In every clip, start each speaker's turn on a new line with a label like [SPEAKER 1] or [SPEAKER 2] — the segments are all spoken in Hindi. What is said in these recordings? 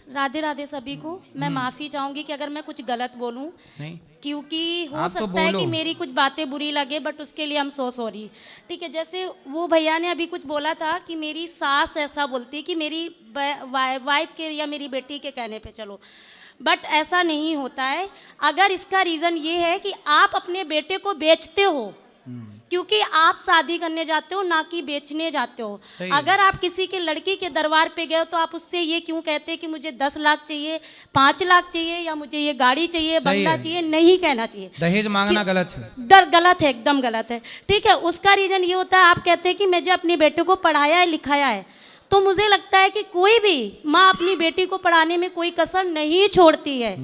[SPEAKER 1] राधे राधे सभी को। मैं माफ़ी चाहूँगी कि अगर मैं कुछ गलत बोलूँ,
[SPEAKER 2] नहीं,
[SPEAKER 1] क्योंकि हो
[SPEAKER 2] आप तो
[SPEAKER 1] सकता है
[SPEAKER 2] बोलो।
[SPEAKER 1] कि मेरी कुछ बातें बुरी लगे, बट उसके लिए हम सो सॉरी। ठीक है, जैसे वो भैया ने अभी कुछ बोला था कि मेरी सास ऐसा बोलती है कि मेरी वाइफ के या मेरी बेटी के कहने पे चलो, बट ऐसा नहीं होता है। अगर इसका रीज़न ये है कि आप अपने बेटे को बेचते हो, क्योंकि आप शादी करने जाते हो ना कि बेचने जाते हो।
[SPEAKER 2] सही है।
[SPEAKER 1] अगर आप किसी के लड़की के दरबार पे गए हो तो आप उससे ये क्यों कहते हैं कि मुझे 10 लाख चाहिए, 5 लाख चाहिए, या मुझे ये गाड़ी चाहिए,
[SPEAKER 2] सही
[SPEAKER 1] बंगला
[SPEAKER 2] है।
[SPEAKER 1] चाहिए? नहीं कहना चाहिए।
[SPEAKER 2] दहेज मांगना गलत है।
[SPEAKER 1] गलत है, एकदम गलत है। ठीक है, उसका रीज़न ये होता है, आप कहते हैं कि मुझे अपने बेटे को पढ़ाया है लिखाया है, तो मुझे लगता है कि कोई भी माँ अपनी बेटी को पढ़ाने में कोई कसर नहीं छोड़ती है,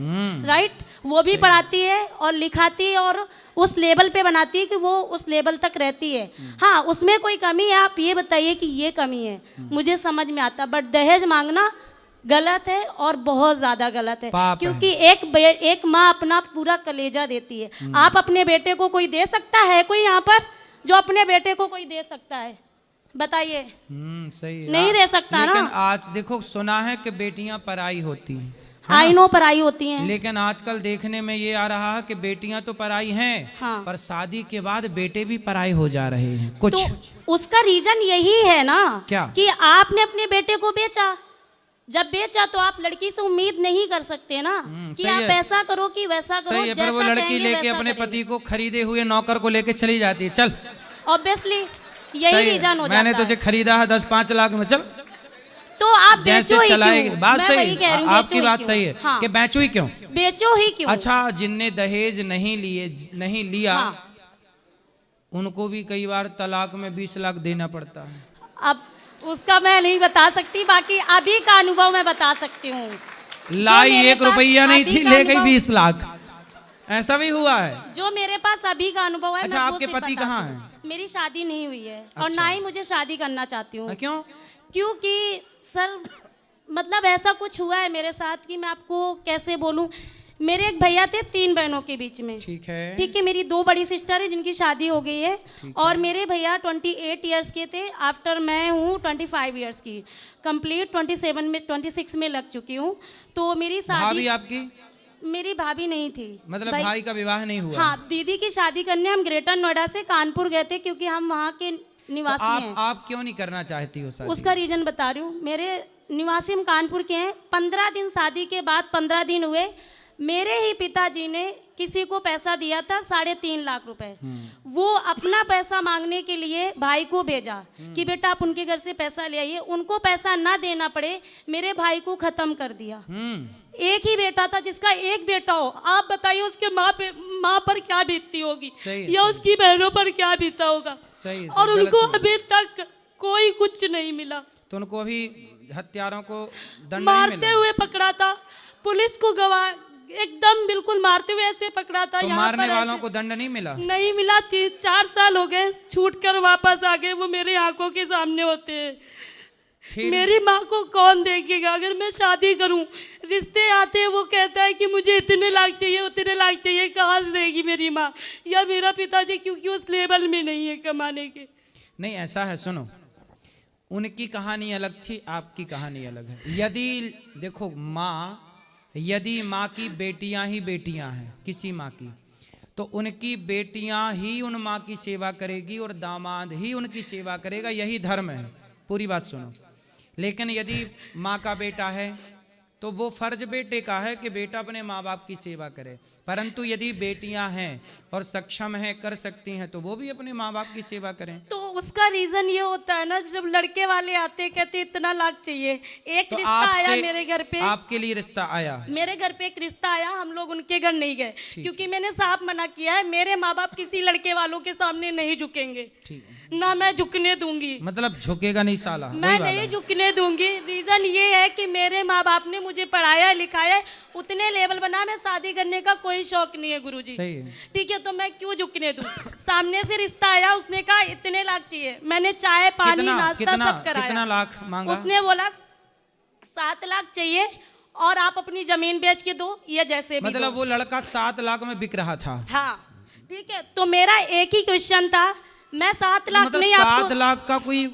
[SPEAKER 1] राइट? वो भी पढ़ाती है और लिखाती है और उस लेवल पे बनाती है कि वो उस लेवल तक रहती है। हाँ, उसमें कोई कमी है, आप ये बताइए कि ये कमी है, मुझे समझ में आता। बट दहेज मांगना गलत है और बहुत ज़्यादा गलत है,
[SPEAKER 2] पाप है।
[SPEAKER 1] क्योंकि एक माँ अपना पूरा कलेजा देती है। आप अपने बेटे को कोई दे सकता है? कोई यहाँ पर जो अपने बेटे को कोई दे सकता है? बताइए।
[SPEAKER 2] सही है।
[SPEAKER 1] नहीं दे सकता ना।
[SPEAKER 2] लेकिन आज देखो, सुना है कि बेटियां पराई होती हैं,
[SPEAKER 1] आई नो पराई होती हैं।
[SPEAKER 2] लेकिन आजकल देखने में ये आ रहा है कि बेटियां तो पराई हैं,
[SPEAKER 1] हाँ।
[SPEAKER 2] पर शादी के बाद बेटे भी पराई हो जा रहे हैं कुछ।
[SPEAKER 1] तो उसका रीजन यही है ना,
[SPEAKER 2] क्या?
[SPEAKER 1] कि आपने अपने बेटे को बेचा। जब बेचा तो आप लड़की से उम्मीद नहीं कर सकते ना कि
[SPEAKER 2] सही
[SPEAKER 1] आप
[SPEAKER 2] है।
[SPEAKER 1] ऐसा करो कि वैसा करो।
[SPEAKER 2] सही है, पर वो
[SPEAKER 1] जैसा
[SPEAKER 2] लड़की
[SPEAKER 1] कहेंगे
[SPEAKER 2] लेके
[SPEAKER 1] वैसा
[SPEAKER 2] अपने
[SPEAKER 1] करेंगे।
[SPEAKER 2] पति को खरीदे हुए नौकर को लेके चली जाती है। चल,
[SPEAKER 1] ऑब्वियसली यही
[SPEAKER 2] सही है।
[SPEAKER 1] रीजन हो
[SPEAKER 2] मैंने
[SPEAKER 1] जाता
[SPEAKER 2] तुझे
[SPEAKER 1] है।
[SPEAKER 2] खरीदा है 10-5 लाख में, चल
[SPEAKER 1] तो आप
[SPEAKER 2] जैसे
[SPEAKER 1] बेचो ही
[SPEAKER 2] चलाएगी।
[SPEAKER 1] क्यों?
[SPEAKER 2] बात
[SPEAKER 1] मैं
[SPEAKER 2] सही
[SPEAKER 1] वही कह
[SPEAKER 2] है,
[SPEAKER 1] रही हूँ,
[SPEAKER 2] आपकी
[SPEAKER 1] बेचो ही
[SPEAKER 2] बात
[SPEAKER 1] क्यों?
[SPEAKER 2] सही है
[SPEAKER 1] हाँ।
[SPEAKER 2] कि बेचो ही क्यों।
[SPEAKER 1] बेचो ही क्यों?
[SPEAKER 2] अच्छा, जिनने दहेज नहीं लिया,
[SPEAKER 1] हाँ।
[SPEAKER 2] उनको भी कई बार तलाक में 20 लाख देना पड़ता है।
[SPEAKER 1] अब उसका मैं नहीं बता सकती, बाकी अभी का अनुभव मैं बता सकती हूँ।
[SPEAKER 2] लाई
[SPEAKER 1] मेरे
[SPEAKER 2] 1
[SPEAKER 1] पास
[SPEAKER 2] रुपया नहीं
[SPEAKER 1] अभी
[SPEAKER 2] थी,
[SPEAKER 1] का
[SPEAKER 2] ले गई
[SPEAKER 1] अनुभव-
[SPEAKER 2] 20 लाख। ऐसा भी हुआ है।
[SPEAKER 1] जो मेरे पास अभी का अनुभव है।
[SPEAKER 2] अच्छा,
[SPEAKER 1] मैं वो
[SPEAKER 2] आपके
[SPEAKER 1] सिर्फ
[SPEAKER 2] पति
[SPEAKER 1] बताती
[SPEAKER 2] कहाँ
[SPEAKER 1] हूँ।
[SPEAKER 2] हैं?
[SPEAKER 1] मेरी शादी नहीं हुई है और
[SPEAKER 2] अच्छा।
[SPEAKER 1] ना ही मुझे शादी करना चाहती हूँ।
[SPEAKER 2] क्यों?
[SPEAKER 1] क्योंकि सर, मतलब ऐसा कुछ हुआ है मेरे साथ कि मैं आपको कैसे बोलूँ। मेरे एक भैया थे 3 बहनों के बीच में।
[SPEAKER 2] ठीक है।
[SPEAKER 1] ठीक है, मेरी 2 बड़ी सिस्टर है जिनकी शादी हो गई है, और मेरे भैया 28 ईयर्स के थे। आफ्टर मैं हूँ 25 ईयर्स की, कंप्लीट 26 में लग चुकी हूँ। तो मेरी
[SPEAKER 2] भाभी
[SPEAKER 1] शादी,
[SPEAKER 2] आपकी?
[SPEAKER 1] मेरी भाभी नहीं थी।
[SPEAKER 2] मतलब भाई का विवाह नहीं हुआ?
[SPEAKER 1] हाँ, दीदी की शादी करने हम ग्रेटर नोएडा से कानपुर गए थे, क्योंकि हम वहाँ के
[SPEAKER 2] तो
[SPEAKER 1] निवासी हैं।
[SPEAKER 2] आप क्यों नहीं करना चाहती हो शादी?
[SPEAKER 1] उसका रीजन बता रही हूँ। मेरे निवासी हम कानपुर के हैं। 15 दिन शादी के बाद 15 दिन हुए, मेरे ही पिताजी ने किसी को पैसा दिया था 3.5 लाख रुपए। वो अपना पैसा मांगने के लिए भाई को भेजा कि बेटा आप उनके घर से पैसा ले आइए। उनको पैसा ना देना पड़े, मेरे भाई को खत्म कर दिया। एक ही बेटा था, जिसका एक बेटा हो, आप बताइए उसके माँ पर क्या बीतती होगी,
[SPEAKER 2] सही
[SPEAKER 1] या उसकी बहनों पर क्या बीता होगा।
[SPEAKER 2] सही
[SPEAKER 1] और
[SPEAKER 2] गलत
[SPEAKER 1] उनको
[SPEAKER 2] हुआ।
[SPEAKER 1] अभी तक कोई कुछ नहीं मिला।
[SPEAKER 2] तो उनको अभी हत्यारों को दंड नहीं
[SPEAKER 1] मारते
[SPEAKER 2] मिला?
[SPEAKER 1] हुए पकड़ा था, पुलिस को गवाह एकदम बिल्कुल मारते हुए ऐसे पकड़ा था।
[SPEAKER 2] तो
[SPEAKER 1] यहाँ
[SPEAKER 2] मारने
[SPEAKER 1] पर
[SPEAKER 2] वालों
[SPEAKER 1] ऐसे-
[SPEAKER 2] को दंड नहीं मिला?
[SPEAKER 1] नहीं मिला। 4 साल हो गए, छूट कर वापस आ गए। वो मेरे आंखों के सामने होते हैं।
[SPEAKER 2] फिर?
[SPEAKER 1] मेरी माँ को कौन देखेगा? अगर मैं शादी करूं, रिश्ते आते हैं, वो कहता है कि मुझे इतने लाख चाहिए, उतने लाख चाहिए। कहाँ से देगी मेरी माँ या मेरा पिताजी, क्योंकि उस लेवल में नहीं है कमाने के।
[SPEAKER 2] नहीं, ऐसा है, सुनो, उनकी कहानी अलग थी, आपकी कहानी अलग है। यदि देखो, यदि माँ की बेटियां ही बेटियां हैं, किसी माँ की, तो उनकी बेटियां ही उन माँ की सेवा करेगी और दामाद ही उनकी सेवा करेगा। यही धर्म है। पूरी बात सुनो। लेकिन यदि माँ का बेटा है तो वो फर्ज बेटे का है कि बेटा अपने माँ बाप की सेवा करे। परंतु यदि बेटियां हैं और सक्षम हैं, कर सकती हैं, तो वो भी अपने माँ बाप की सेवा करें।
[SPEAKER 1] तो उसका रीजन ये होता है ना, जब लड़के वाले आते कहते इतना लाख चाहिए। एक
[SPEAKER 2] तो
[SPEAKER 1] रिश्ता आया मेरे घर पे,
[SPEAKER 2] आपके लिए रिश्ता आया?
[SPEAKER 1] मेरे घर पे एक रिश्ता आया, हम लोग उनके घर नहीं गए, क्योंकि मैंने साफ मना किया है, मेरे माँ बाप किसी लड़के वालों के सामने नहीं झुकेंगे।
[SPEAKER 2] ठीक है।
[SPEAKER 1] ना मैं झुकने दूंगी।
[SPEAKER 2] मतलब झुकेगा नहीं साला?
[SPEAKER 1] मैं
[SPEAKER 2] वही वाला।
[SPEAKER 1] नहीं झुकने दूंगी। रीजन ये है कि मेरे माँ बाप ने मुझे पढ़ाया लिखाया है, उतने लेवल बना, मैं शादी करने का कोई शौक नहीं है गुरुजी।
[SPEAKER 2] सही है।
[SPEAKER 1] ठीक है, तो मैं क्यों झुकने दूं? सामने से रिश्ता आया, उसने कहा इतने लाख चाहिए। मैंने चाय पानी नाश्ता सब कराया।
[SPEAKER 2] कितना लाख मांगा?
[SPEAKER 1] उसने बोला 7 लाख चाहिए और आप अपनी जमीन बेच के दो, या जैसे भी
[SPEAKER 2] मतलब
[SPEAKER 1] दो।
[SPEAKER 2] वो लड़का 7 लाख में बिक रहा था?
[SPEAKER 1] हाँ, ठीक है। तो मेरा एक ही क्वेश्चन था, मैं 7 लाख
[SPEAKER 2] मतलब
[SPEAKER 1] नहीं
[SPEAKER 2] 7
[SPEAKER 1] आपको,
[SPEAKER 2] लाख का कोई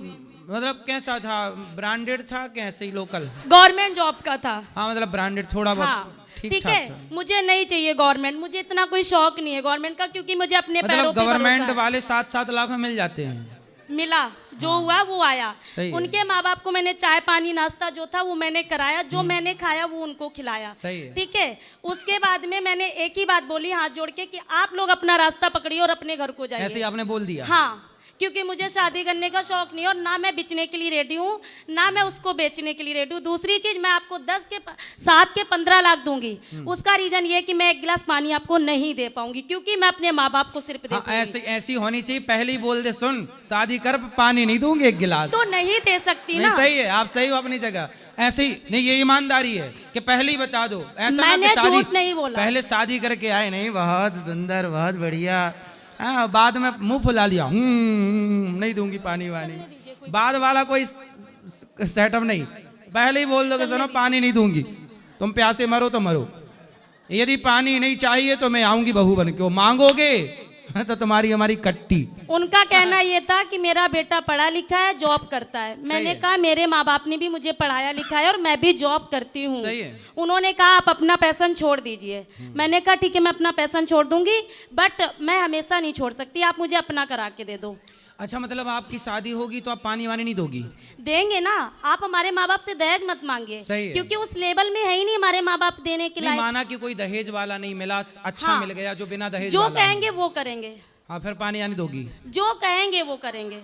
[SPEAKER 2] मतलब कैसा था, ब्रांडेड था कि ऐसे ही लोकल?
[SPEAKER 1] गवर्नमेंट जॉब का था।
[SPEAKER 2] हाँ मतलब ब्रांडेड थोड़ा बहुत
[SPEAKER 1] हाँ
[SPEAKER 2] ठीक
[SPEAKER 1] ठीक
[SPEAKER 2] ठाक
[SPEAKER 1] है,
[SPEAKER 2] था।
[SPEAKER 1] मुझे नहीं चाहिए गवर्नमेंट, मुझे इतना कोई शौक नहीं है गवर्नमेंट का, क्योंकि मुझे अपने पैरों
[SPEAKER 2] मतलब
[SPEAKER 1] पे
[SPEAKER 2] गवर्नमेंट
[SPEAKER 1] भरोसा है।
[SPEAKER 2] वाले 7-7 लाख में मिल जाते हैं।
[SPEAKER 1] मिला, जो हुआ वो आया।
[SPEAKER 2] सही है।
[SPEAKER 1] उनके माँ बाप को मैंने चाय पानी नाश्ता जो था वो मैंने कराया, जो मैंने खाया वो उनको खिलाया।
[SPEAKER 2] सही है।
[SPEAKER 1] ठीक है, उसके बाद में मैंने एक ही बात बोली हाथ जोड़ के कि आप लोग अपना रास्ता पकड़िए और अपने घर को
[SPEAKER 2] ऐसे ही
[SPEAKER 1] जाइए।
[SPEAKER 2] आपने बोल दिया?
[SPEAKER 1] हाँ, क्योंकि मुझे शादी करने का शौक नहीं है, और ना मैं बेचने के लिए रेडी हूँ, ना मैं उसको बेचने के लिए रेडी हूँ। दूसरी चीज, मैं आपको 7 के 15 लाख दूंगी, उसका रीजन ये है कि मैं एक गिलास पानी आपको नहीं दे पाऊंगी, क्योंकि मैं अपने माँ बाप को सिर्फ
[SPEAKER 2] हाँ,
[SPEAKER 1] देखूंगी।
[SPEAKER 2] ऐसी ऐसी होनी चाहिए, पहले ही बोल दे, सुन शादी कर, पानी नहीं दूंगी एक गिलास।
[SPEAKER 1] तो नहीं दे सकती
[SPEAKER 2] नहीं
[SPEAKER 1] ना।
[SPEAKER 2] सही है, आप सही हो अपनी जगह। ऐसे ही नहीं, ये ईमानदारी है कि पहले ही बता दो। ऐसा ना
[SPEAKER 1] मैंने
[SPEAKER 2] कि शादी
[SPEAKER 1] झूठ नहीं बोला।
[SPEAKER 2] पहले शादी करके आए, नहीं बहुत सुंदर बहुत बढ़िया, हाँ बाद में मुंह फुला लिया, नहीं दूंगी पानी वानी, बाद वाला कोई सेटअप नहीं। पहले ही बोल दो कि सुनो पानी नहीं दूंगी, तुम प्यासे मरो तो मरो, यदि पानी नहीं चाहिए तो मैं आऊंगी बहू बन के, मांगोगे तो तुम्हारी हमारी कट्टी।
[SPEAKER 1] उनका कहना ये था कि मेरा बेटा पढ़ा लिखा है, जॉब करता है। मैंने कहा मेरे माँ बाप ने भी मुझे पढ़ाया लिखा है और मैं भी जॉब करती हूँ।
[SPEAKER 2] सही है।
[SPEAKER 1] उन्होंने कहा आप अपना पैशन छोड़ दीजिए। मैंने कहा ठीक है, मैं अपना पैशन छोड़ दूंगी, बट मैं हमेशा नहीं छोड़ सकती, आप मुझे अपना करा के दे दो।
[SPEAKER 2] अच्छा मतलब आपकी शादी होगी तो आप पानी वानी नहीं दोगी?
[SPEAKER 1] देंगे ना, आप हमारे माँ बाप से दहेज मत मांगिए,
[SPEAKER 2] सही है।
[SPEAKER 1] क्योंकि उस लेवल में है ही नहीं हमारे माँ बाप देने के
[SPEAKER 2] नहीं,
[SPEAKER 1] लायक।
[SPEAKER 2] माना कि कोई दहेज वाला नहीं मिला, अच्छा
[SPEAKER 1] हाँ।
[SPEAKER 2] मिल गया जो बिना दहेज
[SPEAKER 1] जो
[SPEAKER 2] वाला
[SPEAKER 1] कहेंगे वो करेंगे,
[SPEAKER 2] हाँ फिर पानी यानी दोगी,
[SPEAKER 1] जो कहेंगे वो करेंगे,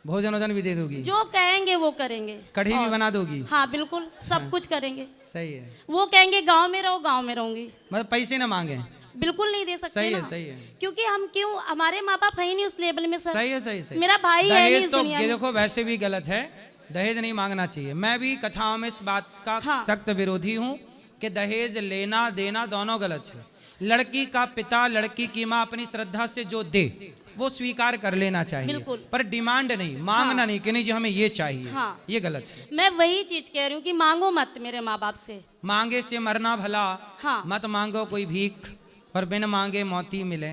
[SPEAKER 2] भोजन वोजन भी दे दोगी,
[SPEAKER 1] जो कहेंगे वो करेंगे,
[SPEAKER 2] कढ़ी भी
[SPEAKER 1] और-
[SPEAKER 2] बना दोगी?
[SPEAKER 1] हाँ बिल्कुल, सब कुछ करेंगे।
[SPEAKER 2] सही है।
[SPEAKER 1] वो कहेंगे गांव में रहो, गांव में रहूंगी,
[SPEAKER 2] मतलब पैसे ना मांगे?
[SPEAKER 1] बिल्कुल नहीं दे सकते
[SPEAKER 2] सही है,
[SPEAKER 1] ना।
[SPEAKER 2] सही है।
[SPEAKER 1] क्योंकि हम क्यों, हमारे माँ बाप है ही नहीं उस लेवल में सर।
[SPEAKER 2] सही है, सही सही।
[SPEAKER 1] मेरा भाई है नहीं
[SPEAKER 2] दहेज
[SPEAKER 1] इस
[SPEAKER 2] तो
[SPEAKER 1] दुनिया
[SPEAKER 2] ये
[SPEAKER 1] में।
[SPEAKER 2] देखो वैसे भी गलत है, दहेज नहीं मांगना चाहिए। मैं भी कथाओं में इस बात का
[SPEAKER 1] हाँ।
[SPEAKER 2] सख्त विरोधी हूँ कि दहेज लेना देना दोनों गलत है। लड़की का पिता लड़की की माँ अपनी श्रद्धा से जो दे वो स्वीकार कर लेना चाहिए,
[SPEAKER 1] बिल्कुल।
[SPEAKER 2] पर डिमांड नहीं, मांगना नहीं कि नहीं जी हमें ये चाहिए,
[SPEAKER 1] हाँ।
[SPEAKER 2] ये गलत है।
[SPEAKER 1] मैं वही चीज कह रही हूँ कि मांगो मत मेरे माँ बाप से।
[SPEAKER 2] मांगे से मरना भला,
[SPEAKER 1] हाँ।
[SPEAKER 2] मत मांगो कोई भीख, और बिन मांगे मौती मिले,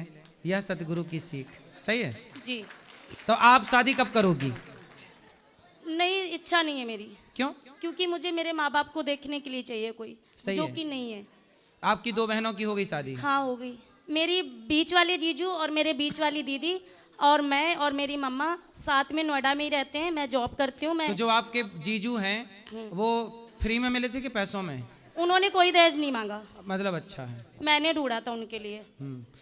[SPEAKER 2] यह सतगुरु की सीख। सही है।
[SPEAKER 1] जी,
[SPEAKER 2] तो आप शादी कब करोगी?
[SPEAKER 1] नहीं, इच्छा नहीं है मेरी,
[SPEAKER 2] क्यों?
[SPEAKER 1] क्योंकि मुझे मेरे माँ बाप को देखने के लिए चाहिए कोई,
[SPEAKER 2] सही
[SPEAKER 1] जो
[SPEAKER 2] है।
[SPEAKER 1] कि नहीं है।
[SPEAKER 2] आपकी 2 बहनों की हो गई शादी?
[SPEAKER 1] हाँ हो गई, मेरी बीच वाले जीजू और मेरे बीच वाली दीदी और मैं और मेरी मम्मा साथ में नोएडा में ही रहते हैं। मैं जॉब करती हूँ। मैं
[SPEAKER 2] तो जो आपके जीजू हैं वो फ्री में मिले थे कि पैसों में?
[SPEAKER 1] उन्होंने कोई दहेज नहीं मांगा,
[SPEAKER 2] मतलब अच्छा है।
[SPEAKER 1] मैंने ढूंढा था उनके लिए।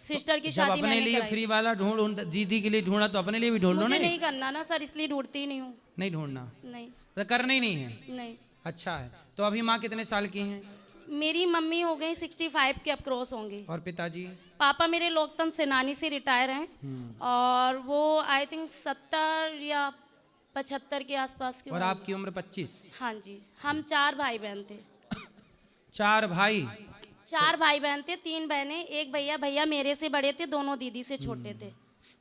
[SPEAKER 1] सिस्टर की
[SPEAKER 2] जब
[SPEAKER 1] शादी
[SPEAKER 2] अपने
[SPEAKER 1] मैंने
[SPEAKER 2] लिए
[SPEAKER 1] कराई।
[SPEAKER 2] फ्री वाला ढूंढ, दीदी के लिए ढूंढा तो अपने लिए भी ढूंढ लो।
[SPEAKER 1] मुझे
[SPEAKER 2] नहीं
[SPEAKER 1] नहीं करना ना सर, इसलिए ढूंढती ही नहीं हूँ।
[SPEAKER 2] नहीं ढूंढना,
[SPEAKER 1] नहीं
[SPEAKER 2] तो करना ही नहीं है।
[SPEAKER 1] नहीं।
[SPEAKER 2] अच्छा है। तो अभी माँ कितने साल की हैं?
[SPEAKER 1] मेरी मम्मी हो गई 65 के, अब क्रॉस होंगी।
[SPEAKER 2] और पिताजी?
[SPEAKER 1] पापा मेरे लोकतंत्र सेनानी से रिटायर हैं और वो आई थिंक 70 या 75 के आसपास के
[SPEAKER 2] और
[SPEAKER 1] होंगे।
[SPEAKER 2] आपकी उम्र 25?
[SPEAKER 1] हाँ जी, हम 4 भाई बहन थे।
[SPEAKER 2] 4 भाई?
[SPEAKER 1] 4 भाई बहन थे, 3 बहनें, एक भैया। भैया मेरे से बड़े थे, दोनों दीदी से छोटे थे।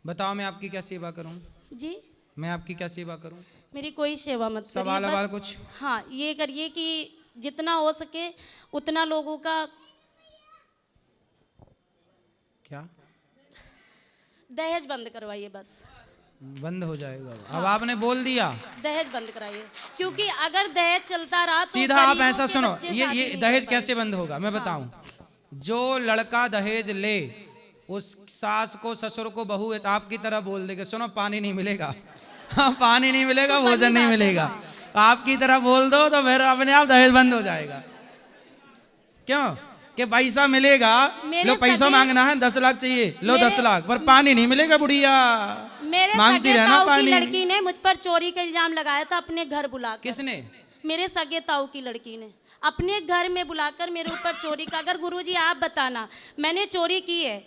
[SPEAKER 2] बताओ मैं आपकी क्या सेवा करूं?
[SPEAKER 1] जी,
[SPEAKER 2] मैं आपकी क्या सेवा करूं?
[SPEAKER 1] मेरी कोई सेवा मत करिए,
[SPEAKER 2] सवाल
[SPEAKER 1] बस-
[SPEAKER 2] अवाल कुछ?
[SPEAKER 1] हाँ, ये करिए कि जितना हो सके उतना लोगों का
[SPEAKER 2] क्या
[SPEAKER 1] दहेज बंद करवाइए, बस
[SPEAKER 2] बंद हो जाएगा? अब आपने बोल दिया,
[SPEAKER 1] दहेज बंद कराइए, क्योंकि अगर दहेज चलता रहा तो
[SPEAKER 2] सीधा आप
[SPEAKER 1] गरीबों
[SPEAKER 2] ऐसा
[SPEAKER 1] के
[SPEAKER 2] सुनो,
[SPEAKER 1] बच्चे
[SPEAKER 2] ये
[SPEAKER 1] शादी
[SPEAKER 2] ये
[SPEAKER 1] नहीं
[SPEAKER 2] दहेज
[SPEAKER 1] कर
[SPEAKER 2] कैसे बंद होगा मैं बताऊं। जो लड़का दहेज ले उस सास को ससुर को बहू आपकी तरह बोल देगा, सुनो पानी नहीं मिलेगा, हाँ पानी नहीं मिलेगा,
[SPEAKER 1] तो
[SPEAKER 2] भोजन
[SPEAKER 1] बनी
[SPEAKER 2] नहीं
[SPEAKER 1] बात है
[SPEAKER 2] मिलेगा,
[SPEAKER 1] ना।
[SPEAKER 2] आपकी तरह बोल दो तो फिर अपने आप दहेज बंद हो जाएगा। क्यों कि पैसा मिलेगा,
[SPEAKER 1] मेरे
[SPEAKER 2] लो पैसा
[SPEAKER 1] सगे-
[SPEAKER 2] मांगना है 10 लाख चाहिए, लो
[SPEAKER 1] मेरे-
[SPEAKER 2] 10 लाख, पर पानी नहीं मिलेगा बुढ़िया,
[SPEAKER 1] मेरे
[SPEAKER 2] मांगती
[SPEAKER 1] सगे
[SPEAKER 2] रहना
[SPEAKER 1] ताऊ की
[SPEAKER 2] पानी।
[SPEAKER 1] लड़की ने मुझ पर चोरी का इल्जाम लगाया था अपने घर बुलाकर।
[SPEAKER 2] किसने?
[SPEAKER 1] मेरे सगे ताऊ की लड़की ने अपने घर में बुलाकर मेरे ऊपर चोरी का। अगर गुरुजी आप बताना, मैंने चोरी की है,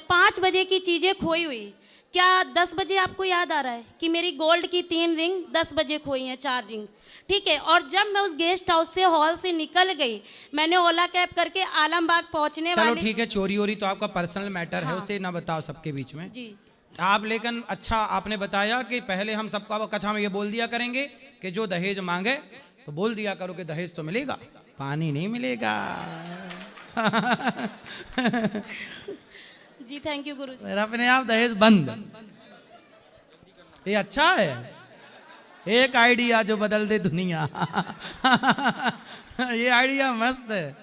[SPEAKER 1] 5 बजे की चीजें खोई हुई, क्या 10 बजे आपको याद आ रहा है कि मेरी गोल्ड की 3 रिंग 10 बजे खोई हैं, 4 रिंग, ठीक है। और जब मैं उस गेस्ट हाउस से हॉल से निकल गई, मैंने ओला कैब करके आलमबाग पहुंचने
[SPEAKER 2] चलो
[SPEAKER 1] वाले।
[SPEAKER 2] ठीक है, चोरी वोरी तो आपका पर्सनल मैटर है,
[SPEAKER 1] हाँ।
[SPEAKER 2] उसे ना बताओ सबके बीच में।
[SPEAKER 1] जी,
[SPEAKER 2] आप लेकिन अच्छा आपने बताया कि पहले हम सबको कथा में ये बोल दिया करेंगे कि जो दहेज मांगे तो बोल दिया करो कि दहेज तो मिलेगा, पानी नहीं मिलेगा।
[SPEAKER 1] जी थैंक यू गुरुजी।
[SPEAKER 2] फिर अपने आप दहेज बंद। ये अच्छा है। एक आइडिया जो बदल दे दुनिया। ये आइडिया मस्त है।